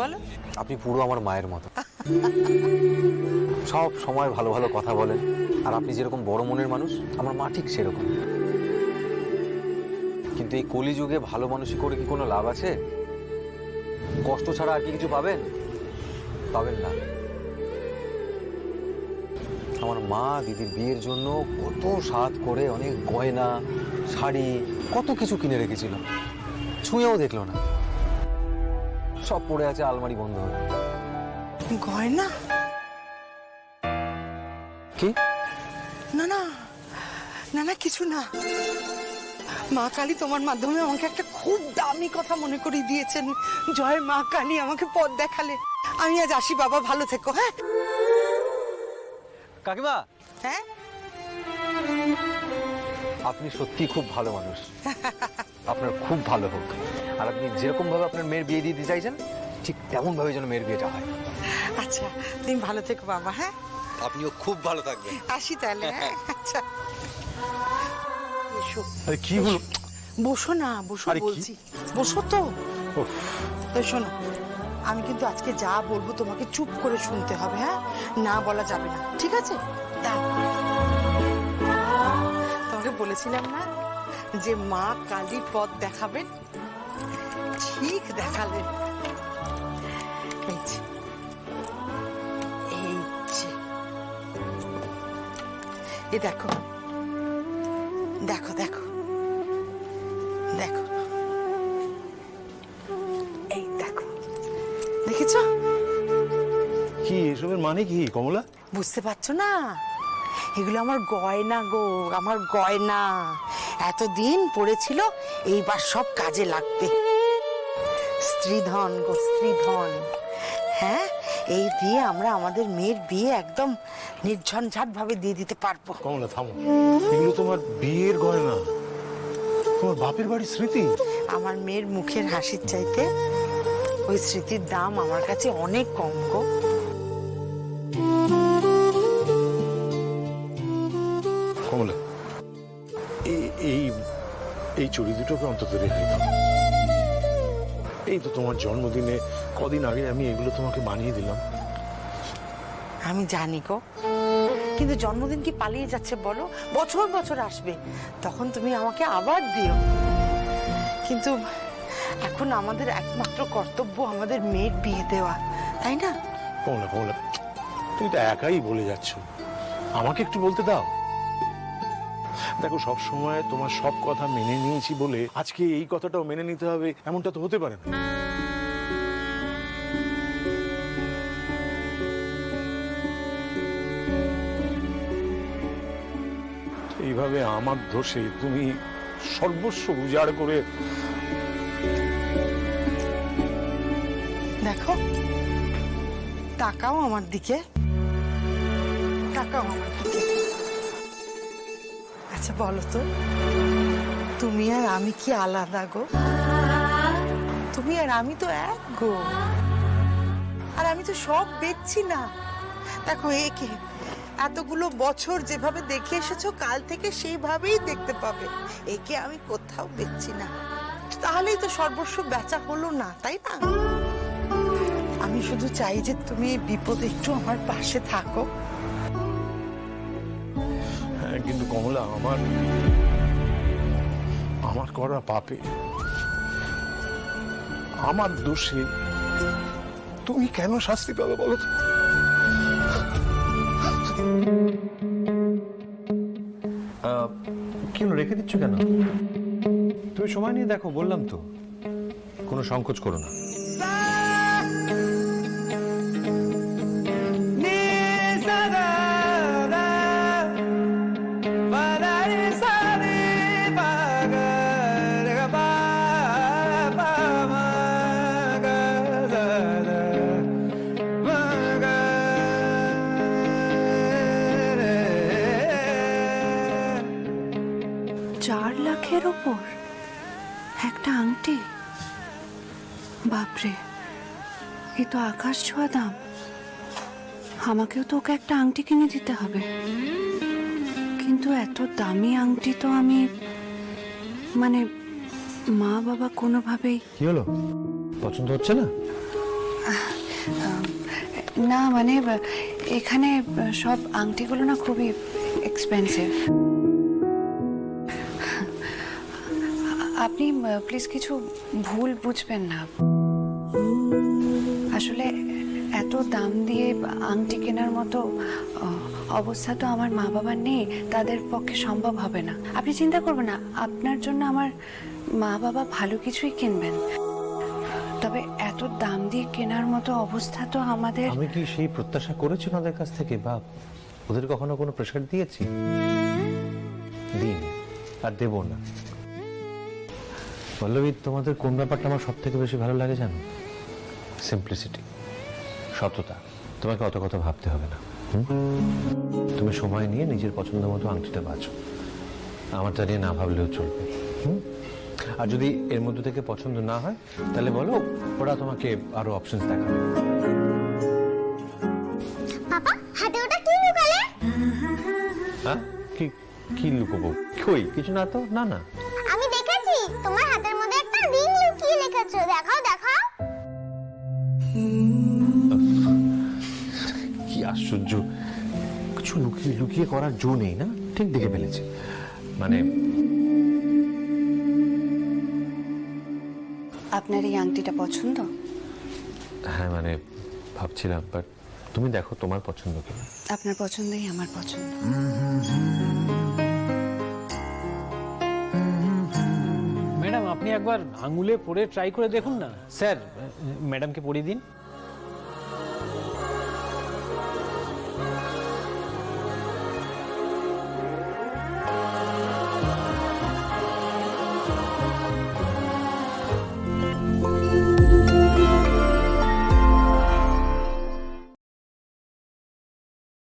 বলো। আপনি পুরো আমার মায়ের মতো। সব সময় ভালো ভালো কথা বলেন, আর আপনি যেরকম বড় মনের মানুষ, আমার মা ঠিক সেরকম। কিন্তু এই কলিযুগে ভালো মানুষই করে কি কোনো লাভ আছে? কষ্ট ছাড়া আর কি কিছু পাবেন? পাবেন না। আমার মা দিদির বিয়ের জন্য কত সাধ করে অনেক গয়না, শাড়ি, কত কিছু কিনে রেখেছিল, ছুঁয়েও দেখলো না। সব পড়ে আছে আলমারি বন্ধ হয়ে। গয়না? কি? না না না না, কিছু না। মা কালী তোমার মাধ্যমে আমাকে একটা খুব দামি কথা মনে করিয়ে দিয়েছেন। জয় মা কালী, আমাকে পথ দেখালে। আমি আজ আসি বাবা, ভালো থেকো। হ্যাঁ কাকিমা, হ্যাঁ, আপনি সত্যি খুব ভালো মানুষ। আপনার খুব ভালো হোক। আর আপনি যেরকম ভাবে আপনার মেয়ের বিয়ে দিতে চাইছেন, ঠিক তেমন ভাবে যেন মেয়ের বিয়েটা হয়। আচ্ছা তুমি ভালো থেকো বাবা। হ্যাঁ, আপনিও খুব ভালো থাকবেন। আসি তাহলে। হ্যাঁ আচ্ছা, এসো। আরে কি হলো? বসো না, বসো আরে কি? বলছি। বসো তো। তো শোনো, আমি কিন্তু আজকে যা বলবো তোমাকে চুপ করে শুনতে হবে। হ্যাঁ, না বলা যাবে না, ঠিক আছে? দাও। তোমাকে বলেছিলাম না যে মা কালী পথ দেখাবেন, ঠিক দেখালেন। এই যে, এই যে, এই দেখো দেখো দেখো দেখো, এই দেখো, দেখেছো? কি এসবের মানে কি কমলা? বুঝতে পারছো না? এগুলো আমার গয়না গো, আমার গয়না। এতদিন পড়েছিল, এইবার সব কাজে লাগবে। স্ত্রীধন গো, স্ত্রীধন। হ্যাঁ, এই দিয়ে আমরা আমাদের মেয়ের বিয়ে একদম নির্ঝঞ্ঝাট ভাবে দিয়ে দিতে পারবো। কমলা থামো, এগুলো তোমার বিয়ের গয়না, তোমার বাপের বাড়ির স্মৃতি। আমার মেয়ের মুখের হাসির চাইতে ওই স্মৃতির দাম আমার কাছে অনেক কম গো। কমলা, এই এই চুড়ি দুটোকে অন্তত রেখে দাও। এই তো তোমার জন্মদিনে কদিন আগে আমি এগুলো তোমাকে বানিয়ে দিলাম। আমি জানি গো, কিন্তু জন্মদিন কি পালিয়ে যাচ্ছে বলো? বছর বছর আসবে, তখন তুমি আমাকে আবার দিও। কিন্তু এখন আমাদের একমাত্র কর্তব্য আমাদের মেয়ের বিয়ে দেওয়া, তাই না? কমলা কমলা, তুমি তো একাই বলে যাচ্ছ, আমাকে একটু বলতে দাও। দেখো, সব সময় তোমার সব কথা মেনে নিয়েছি বলে আজকে এই কথাটাও মেনে নিতে হবে, এমনটা তো হতে পারে না। এইভাবে আমার দোষে তুমি সর্বস্ব উজাড় করে। দেখো, তাকাও আমার দিকে, তাকাও আমার দিকে। আচ্ছা বলো তো, তুমি আর আমি কি আলাদা গো? তুমি আর আমি তো এক গো। আর আমি তো সব দেখছি না। দেখো, একে এতগুলো বছর যেভাবে দেখে এসেছো, কাল থেকে সেইভাবেই দেখতে পাবে। একে আমি কোথাও দেখছি না, তাহলেই তো সর্বস্ব বেচা হলো না, তাই না? আমি শুধু চাই যে তুমি এই বিপদে একটু আমার পাশে থাকো। হ্যাঁ, কিন্তু কমলা, আমার করা পাপে, আমার দোষে তুমি কেন শাস্তি পাবে বলো তো? কেন রেখে দিচ্ছ কেন? তুমি সময় নিয়ে দেখো, বললাম তো, কোনো সংকোচ করো না। লাখের ওপর একটা আংটি? বাপরে, এ তো আকাশ ছোঁয়া দাম। আমাকেও তো ওকে একটা আংটি কিনে দিতে হবে। কিন্তু এত দামি আংটি তো আমি, মানে মা বাবা কোনোভাবেই। কি হলো, পছন্দ হচ্ছে না? না মানে এখানে সব আংটিগুলো না খুবই এক্সপেন্সিভ। আপনি প্লিজ কিছু ভুল বুঝবেন না। আসলে এত দাম দিয়ে আংটি কেনার মতো অবস্থা তো আমার মা বাবার নেই, তাদের পক্ষে সম্ভব হবে না। আপনি চিন্তা করবেন না, আপনার জন্য আমার মা বাবা ভালো কিছুই কিনবেন। তবে এত দাম দিয়ে কেনার মতো অবস্থা তো আমাদের। আমি কি সেই প্রত্যাশা করেছি ওদের কাছ থেকে, বা ওদের কখনো কোনো প্রেশার দিয়েছি? দিন আর দেব না। পল্লবী, তোমাদের কোন ব্যাপারটা আমার সব থেকে বেশি ভালো লাগে জানো? সিম্পলিসিটি, সততা। তোমাকে অত কথা ভাবতে হবে না। তুমি সময় নিয়ে নিজের পছন্দ মতো আংটিটা বাছো, আমারটা নিয়ে না ভাবলেও চলবে। আর যদি এর মধ্যে থেকে পছন্দ না হয় তাহলে বলো, ওরা তোমাকে আরো অপশনস দেখাবে। পাপা হাতে ওটা কি লুকালে? হ্যাঁ, কি কি লুকোবো? কই কিছু না তো। না না, আমি দেখেছি তোমার হাতের মধ্যে একটা রিং লুকিয়ে রেখেছো, দেখাও দেখাও। কি আশ্চর্য, কিছু লুকিয়ে লুকিয়ে করার জো নেই না? ঠিক দেখে ফেলেছি। মানে আপনার এই আংটিটা পছন্দ? হ্যাঁ, মানে ভাবছিলাম, বাট তুমি দেখো তোমার পছন্দ কি। আপনার পছন্দই আমার পছন্দ। ম্যাডাম আপনি একবার আঙুলে পরে ট্রাই করে দেখুন না। স্যার ম্যাডামকে পরিয়ে দিন।